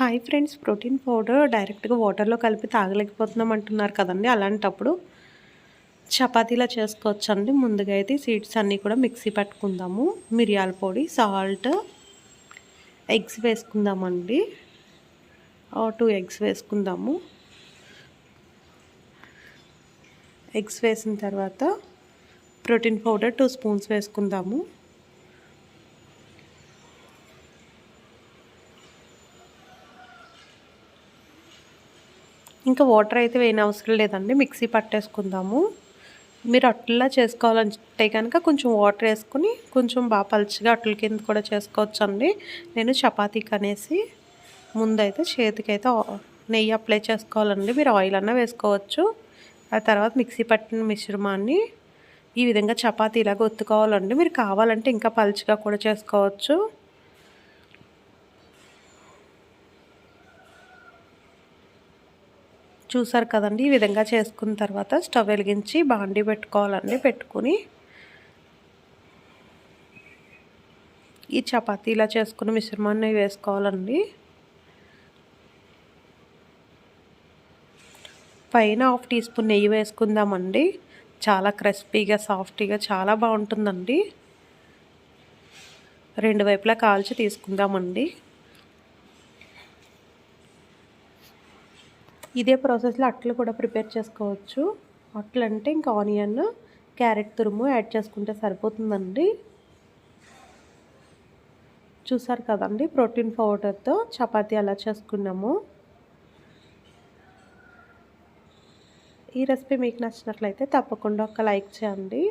Hi friends, protein powder డైరెక్ట్గా వాటర్లో కలిపి తాగలేకపోతున్నాం అంటున్నారు కదండి. అలాంటప్పుడు చపాతీలా చేసుకోవచ్చండి. ముందుగా అయితే సీడ్స్ అన్నీ కూడా మిక్సీ పట్టుకుందాము. మిరియాల పొడి, సాల్ట్, ఎగ్స్ వేసుకుందామండి. 2 ఎగ్స్ వేసుకుందాము. ఎగ్స్ వేసిన తర్వాత ప్రోటీన్ పౌడర్ 2 స్పూన్స్ వేసుకుందాము. ఇంకా వాటర్ అయితే వేయని అవసరం లేదండి, మిక్సీ పట్టేసుకుందాము. మీరు అట్లా చేసుకోవాలంటే కనుక కొంచెం వాటర్ వేసుకుని కొంచెం బాగా పలుచగా అట్ల కింద కూడా చేసుకోవచ్చండి. నేను చపాతీకి అనేసి ముందైతే చేతికైతే నెయ్యి అప్లై చేసుకోవాలండి. మీరు ఆయిల్ అన్నా వేసుకోవచ్చు. ఆ తర్వాత మిక్సీ పట్టిన మిశ్రమాన్ని ఈ విధంగా చపాతీలాగా ఒత్తుకోవాలండి. మీరు కావాలంటే ఇంకా పలుచగా కూడా చేసుకోవచ్చు. చూసారు కదండి, ఈ విధంగా చేసుకున్న తర్వాత స్టవ్ వెలిగించి బాండీ పెట్టుకోవాలండి. పెట్టుకుని ఈ చపాతీలా చేసుకున్న మిశ్రమాన్ని వేసుకోవాలండి. పైన 1/2 టీ స్పూన్ నెయ్యి వేసుకుందామండి. చాలా క్రిస్పీగా సాఫ్టీగా చాలా బాగుంటుందండి. 2 వైపులా కాల్చి తీసుకుందామండి. ఇదే ప్రాసెస్లో అట్లు కూడా ప్రిపేర్ చేసుకోవచ్చు. అట్లు అంటే ఇంకా ఆనియన్, క్యారెట్ తురుము యాడ్ చేసుకుంటే సరిపోతుందండి. చూసారు కదండి, ప్రోటీన్ పౌడర్తో చపాతీ ఎలా చేసుకున్నాము. ఈ రెసిపీ మీకు నచ్చినట్లయితే తప్పకుండా ఒక లైక్ చేయండి.